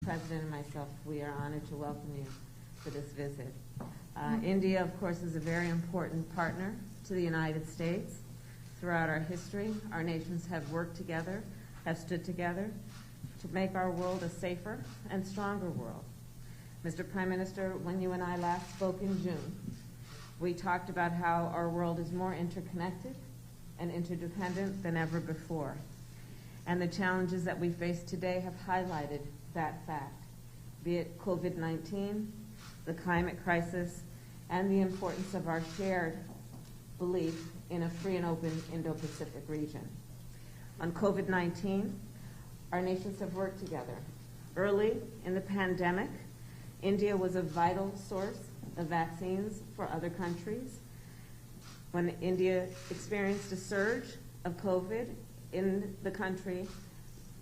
President and myself, we are honored to welcome you for this visit. India, of course, is a very important partner to the United States. Throughout our history, our nations have worked together, have stood together to make our world a safer and stronger world. Mr. Prime Minister, when you and I last spoke in June, we talked about how our world is more interconnected and interdependent than ever before. And the challenges that we face today have highlighted that fact, be it COVID-19, the climate crisis, and the importance of our shared belief in a free and open Indo-Pacific region. On COVID-19, our nations have worked together. Early in the pandemic, India was a vital source of vaccines for other countries. When India experienced a surge of COVID in the country,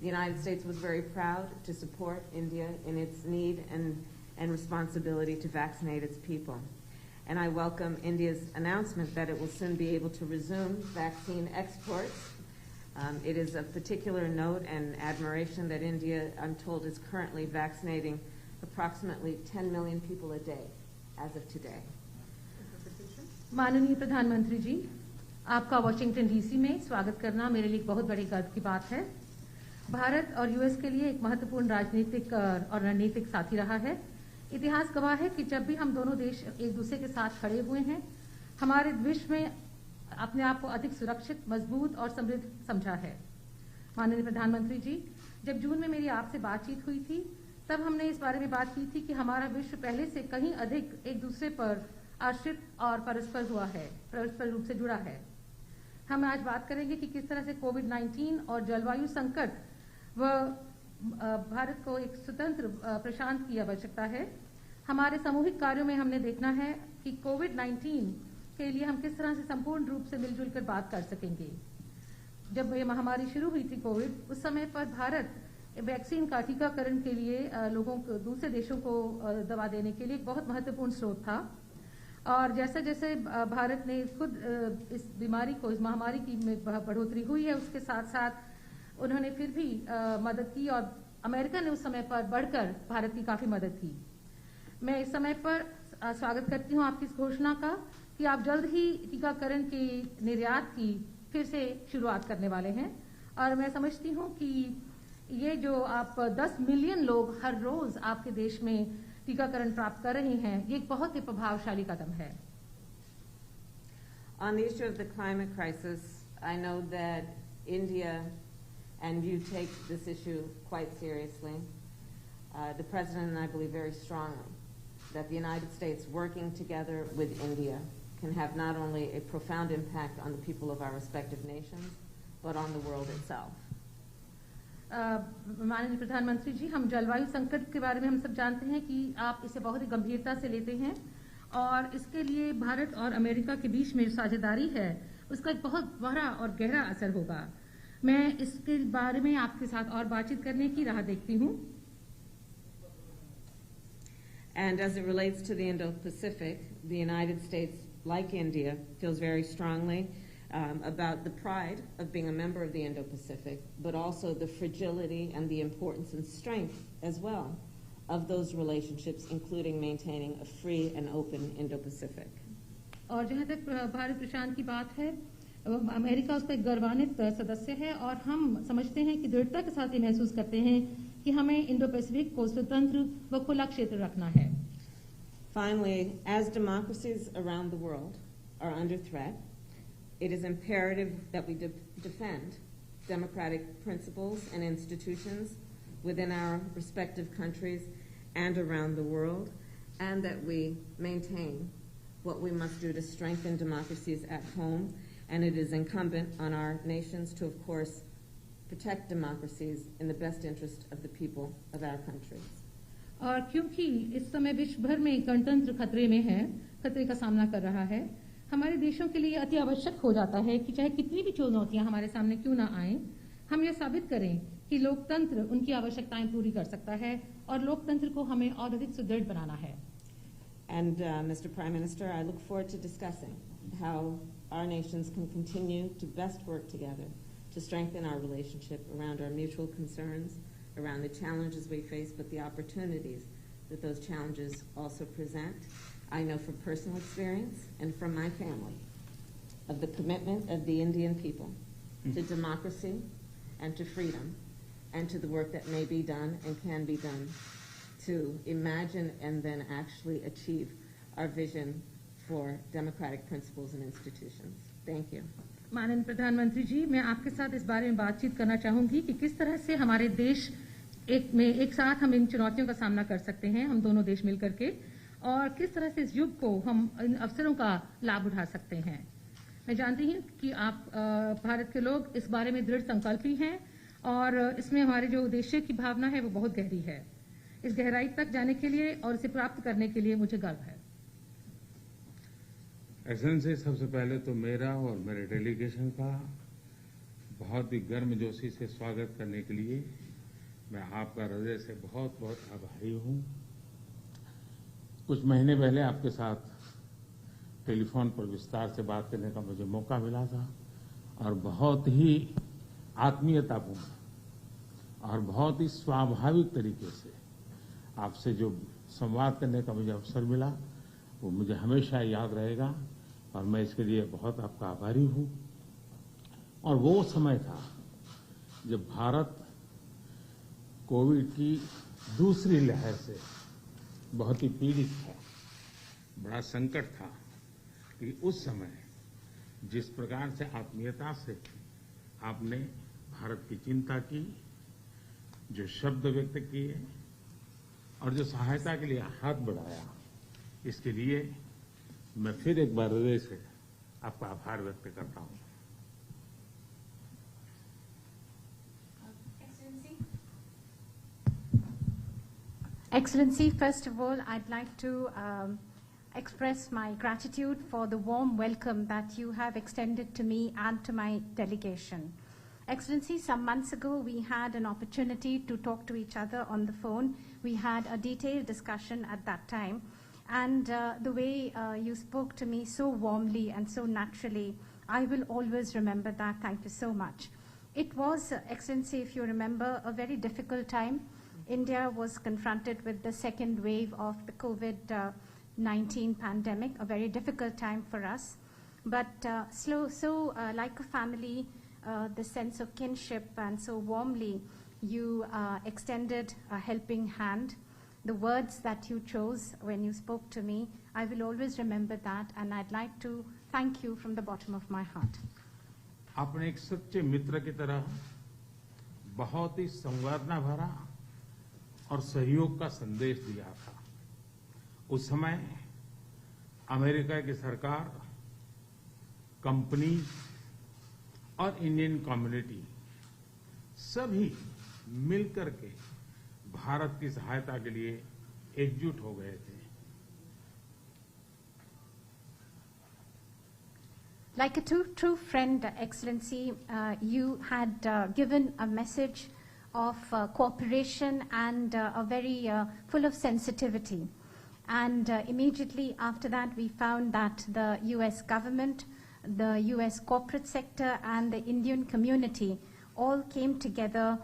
the United States was very proud to support India in its need and responsibility to vaccinate its people. And I welcome India's announcement that it will soon be able to resume vaccine exports. It is of particular note and admiration that India, I'm told, is currently vaccinating approximately 10 million people a day as of today. माननीय प्रधानमंत्री जी, आपका Washington DC में स्वागत करना मेरे लिए बहुत बड़ी गर्व की बात है। भारत और यूएस के लिए एक महत्वपूर्ण राजनीतिक और रणनीतिक साथी रहा है। इतिहास गवाह है कि जब भी हम दोनों देश एक दूसरे के साथ खड़े हुए हैं, हमारे विश्व में अपने आप को अधिक सुरक्षित, मजबूत और समृद्ध समझा है। माननीय प्रधानमंत्री जी, जब जून में मेरी आपसे बातचीत हुई थी, तब हमने इस बारे में बात की थी कि हमारा विश्व पहले से कहीं अधिक एक दूसरे पर आश्रित और परस्पर रूप से जुड़ा है। हम आज बात करेंगे कि किस तरह से कोविड-19 और जलवायु संकट व भारत को एक स्वतंत्र प्रशांत की आवश्यकता है। हमारे सामूहिक कार्यों में हमने देखना है कि कोविड-19 के लिए हम किस तरह से संपूर्ण रूप से मिलजुल कर बात कर सकेंगे। जब ये महामारी शुरू हुई थी कोविड, उस समय पर भारत वैक्सीन का टीकाकरण के लिए लोगों को, दूसरे देशों को दवा देने के लिए एक बहुत महत्वपूर्ण स्रोत था। और जैसे जैसे भारत ने खुद इस बीमारी को, इस महामारी की बढ़ोतरी हुई है, उसके साथ साथ उन्होंने फिर भी मदद की और अमेरिका ने उस समय पर बढ़कर भारत की काफ़ी मदद की। मैं इस समय पर स्वागत करती हूँ आपकी इस घोषणा का कि आप जल्द ही टीकाकरण के निर्यात की फिर से शुरुआत करने वाले हैं। और मैं समझती हूँ कि ये जो आप 10 मिलियन लोग हर रोज आपके देश में टीकाकरण प्राप्त कर रहे हैं, ये एक बहुत ही प्रभावशाली कदम है। On the issue of the climate crisis, I know that India and you take this issue quite seriously. The President and I believe very strongly that the United States working together with India can have not only a profound impact on the people of our respective nations, but on the world itself. माननीय प्रधानमंत्री जी, हम जलवायु संकट के बारे में हम सब जानते हैं कि आप इसे बहुत ही गंभीरता से लेते हैं और इसके लिए भारत और अमेरिका के बीच में साझेदारी है, उसका एक बहुत बड़ा और गहरा असर होगा। मैं इसके बारे में आपके साथ और बातचीत करने की राह देखती हूँ। And as it relates to the Indo-Pacific, the United States, like India, feels very strongly about the pride of being a member of the Indo-Pacific, but also the fragility and the importance and strength as well of those relationships, including maintaining a free and open Indo-Pacific. और जहाँ तक भारत प्रशांत की बात है, America उसका एक गौरवान्वित सदस्य है और हम समझते हैं कि दृढ़ता के साथ ये महसूस करते हैं कि हमें इंडो-पैसिफिक को स्वतंत्र व खुला क्षेत्र रखना है। Finally, as democracies around the world are under threat, it is imperative that we defend democratic principles and institutions within our respective countries and around the world, and that we maintain what we must do to strengthen democracies at home. And it is incumbent on our nations to, of course, protect democracies in the best interest of the people of our countries. और क्योंकि इस समय विश्व भर में गणतंत्र खतरे में है, खतरे का सामना कर रहा है, हमारे देशों के लिए अति आवश्यक हो जाता है कि चाहे कितनी भी चुनौतियां हमारे सामने क्यों ना आएं, हम ये साबित करें कि लोकतंत्र उनकी आवश्यकताएं पूरी कर सकता है और लोकतंत्र को हमें और अधिक सुदृढ़ बनाना है। And Mr. Prime Minister, I look forward to discussing how our nations can continue to best work together to strengthen our relationship around our mutual concerns, around the challenges we face, but the opportunities that those challenges also present. I know from personal experience and from my family of the commitment of the Indian people to democracy and to freedom and to the work that may be done and can be done to imagine and then actually achieve our vision for democratic principles and institutions. Thank you. माननीय प्रधानमंत्री जी, मैं आपके साथ इस बारे में बातचीत करना चाहूंगी कि किस तरह से हमारे देश एक साथ हम इन चुनौतियों का सामना कर सकते हैं, हम दोनों देश मिलकर के, और किस तरह से इस युग को हम इन अवसरों का लाभ उठा सकते हैं। मैं जानती हूँ कि आप भारत के लोग इस बारे में दृढ़ संकल्पी हैं और इसमें हमारे जो उद्देश्य की भावना है वो बहुत गहरी है। इस गहराई तक जाने के लिए और इसे प्राप्त करने के लिए मुझे गर्व है। एक्सेलेंसी, सबसे पहले तो मेरा और मेरे डेलीगेशन का बहुत ही गर्मजोशी से स्वागत करने के लिए मैं आपका हृदय से बहुत बहुत आभारी हूँ। कुछ महीने पहले आपके साथ टेलीफोन पर विस्तार से बात करने का मुझे मौका मिला था और बहुत ही आत्मीयतापूर्ण और बहुत ही स्वाभाविक तरीके से आपसे जो संवाद करने का मुझे अवसर मिला वो मुझे हमेशा याद रहेगा और मैं इसके लिए बहुत आपका आभारी हूँ। और वो समय था जब भारत कोविड की दूसरी लहर से बहुत ही पीड़ित था, बड़ा संकट था कि उस समय जिस प्रकार से आत्मीयता से आपने भारत की चिंता की, जो शब्द व्यक्त किए और जो सहायता के लिए हाथ बढ़ाया, इसके लिए मैं फिर एक बार हृदय से आपका आभार व्यक्त करता हूं। Excellency, first of all, I'd like to express my gratitude for the warm welcome that you have extended to me and to my delegation. Excellency, some months ago we had an opportunity to talk to each other on the phone. We had a detailed discussion at that time. And the way you spoke to me so warmly and so naturally, I will always remember that. Thank you so much. It was, Excellency, if you remember, a very difficult time. India was confronted with the second wave of the COVID-19 pandemic, a very difficult time for us. But like a family, the sense of kinship, and so warmly you extended a helping hand. The words that you chose when you spoke to me, I will always remember that, and I'd like to thank you from the bottom of my heart. आपने एक सच्चे मित्र की तरह बहुत ही संवेदना भरा और सहयोग का संदेश दिया था। उस समय अमेरिका की सरकार, कंपनी और इंडियन कम्युनिटी सभी मिलकर के भारत की सहायता के लिए एकजुट हो गए थे। Like a true friend, Excellency, you had given a message of cooperation and a very full of sensitivity. And immediately after that, we found that the US government, the US corporate sector, and the Indian community all came together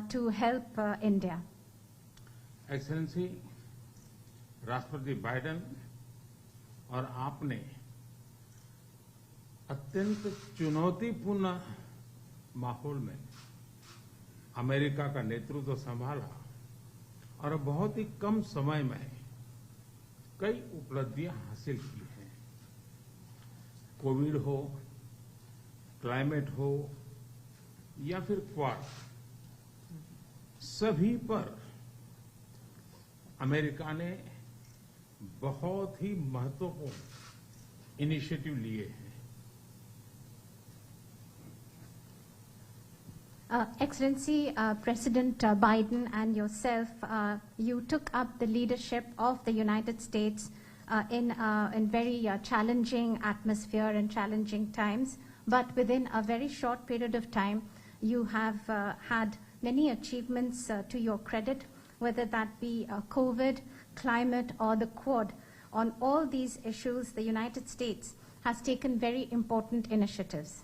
to help India. Excellency, राष्ट्रपति Biden और आपने अत्यंत चुनौतीपूर्ण माहौल में America का नेतृत्व संभाला और बहुत ही कम समय में कई उपलब्धियां हासिल की हैं। कोविड हो, क्लाइमेट हो या फिर क्वाड, सभी पर अमेरिका ने बहुत ही महत्वपूर्ण इनिशिएटिव लिए हैं। Excellency, President Biden and yourself, you took up the leadership of the United States in very challenging atmosphere and challenging times. But within a very short period of time, you have had many achievements to your credit, whether that be COVID, climate, or the Quad. On all these issues, the United States has taken very important initiatives.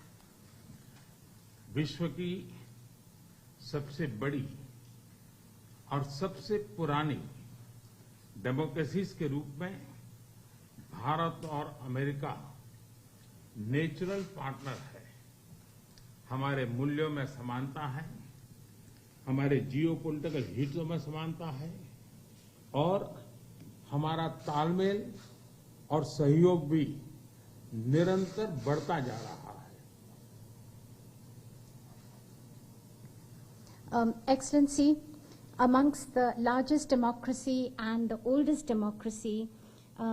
विश्व की सबसे बड़ी और सबसे पुरानी democracies के रूप में भारत और अमेरिका नेचुरल पार्टनर है। हमारे मूल्यों में समानता है, हमारे जियोपॉलिटिकल हितों में समानता है और हमारा तालमेल और सहयोग भी निरंतर बढ़ता जा रहा है। Excellency, amongst the largest democracy and the oldest democracy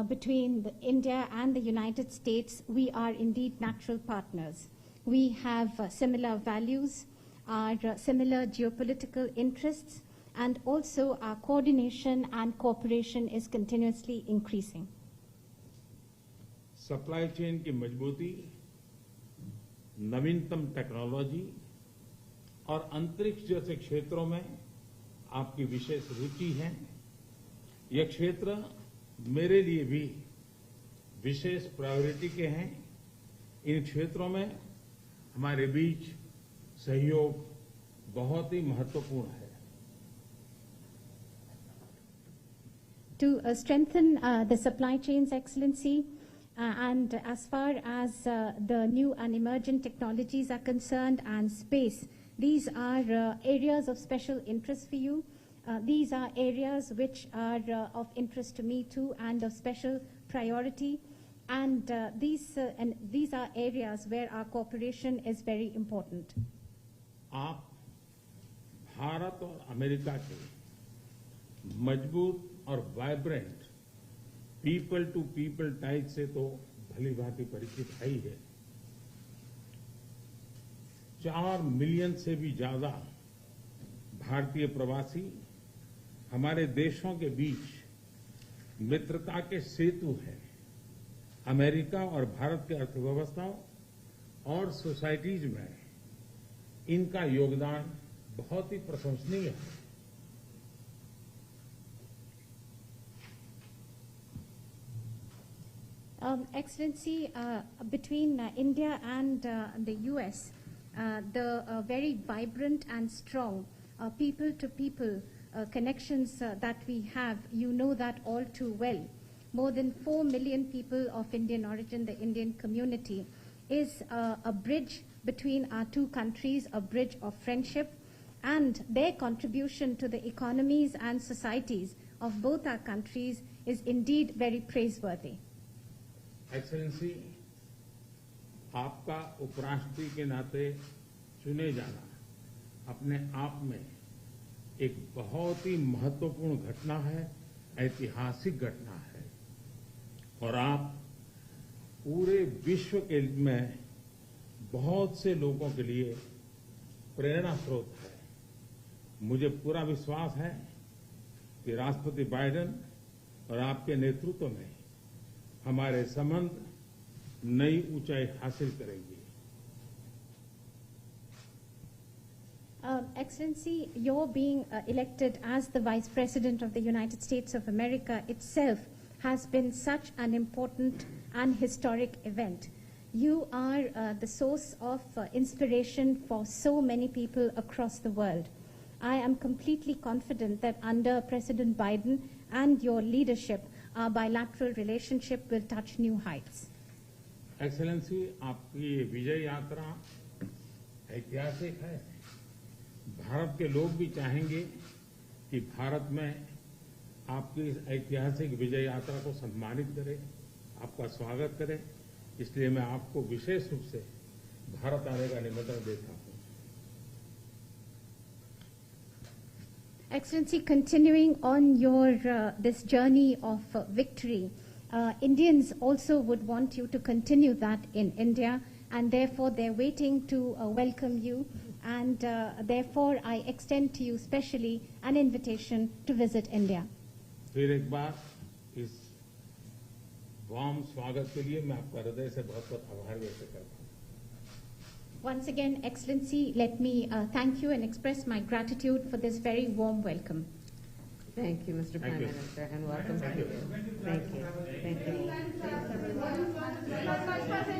between India and the United States, we are indeed natural partners. We have similar values, our similar geopolitical interests, and also our coordination and cooperation is continuously increasing. Supply chain की मजबूती, नवीनतम technology और अंतरिक्ष जैसे क्षेत्रों में आपकी विशेष रुचि है। यह क्षेत्र मेरे लिए भी विशेष प्रायोरिटी के हैं। इन क्षेत्रों में हमारे बीच सहयोग बहुत ही महत्वपूर्ण है। To strengthen the supply chains, Excellency, and as far as the new and emerging technologies are concerned and space, these are areas of special interest for you. These are areas which are of interest to me too and of special priority. And these are areas where our cooperation is very important. आप भारत और America के मजबूत और vibrant people to people ties से तो भली भांति परिचित है ही है। 4 मिलियन से भी ज्यादा भारतीय प्रवासी हमारे देशों के बीच मित्रता के सेतु हैं। अमेरिका और भारत के अर्थव्यवस्थाओं और सोसाइटीज में इनका योगदान बहुत ही प्रशंसनीय है। Excellency, between India and the US, the very vibrant and strong people-to-people connections that we have, you know that all too well. More than 4 million people of Indian origin, the Indian community, is a bridge between our two countries, a bridge of friendship, and their contribution to the economies and societies of both our countries is indeed very praiseworthy. Excellency, आपका उपराष्ट्रपति के नाते चुने जाना अपने आप में एक बहुत ही महत्वपूर्ण घटना है, ऐतिहासिक घटना है और आप पूरे विश्व के में बहुत से लोगों के लिए प्रेरणा स्रोत है। मुझे पूरा विश्वास है कि राष्ट्रपति बाइडेन और आपके नेतृत्व में हमारे संबंध नई ऊंचाई हासिल करेंगे। Excellency, your being elected as the Vice President of the United States of America itself has been such an important and historic event. You are the source of inspiration for so many people across the world. I am completely confident that under President Biden and your leadership, our bilateral relationship will touch new heights. Excellency, आपकी ये विजय यात्रा ऐतिहासिक है। भारत के लोग भी चाहेंगे कि भारत में आपकी इस ऐतिहासिक विजय यात्रा को सम्मानित करें, आपका स्वागत करें। इसलिए मैं आपको विशेष रूप से भारत आने का निमंत्रण देता हूं। Excellency, continuing on your this journey of victory, Indians also would want you to continue that in India, and therefore they're waiting to welcome you, and therefore I extend to you specially an invitation to visit India. फिर एक बार इस warm स्वागत के लिए मैं आपका हृदय से बहुत-बहुत आभार व्यक्त करता हूं। Once again, Excellency, let me thank you and express my gratitude for this very warm welcome. Thank you, Mr. Prime Minister, and welcome to you. Thank you. Thank you.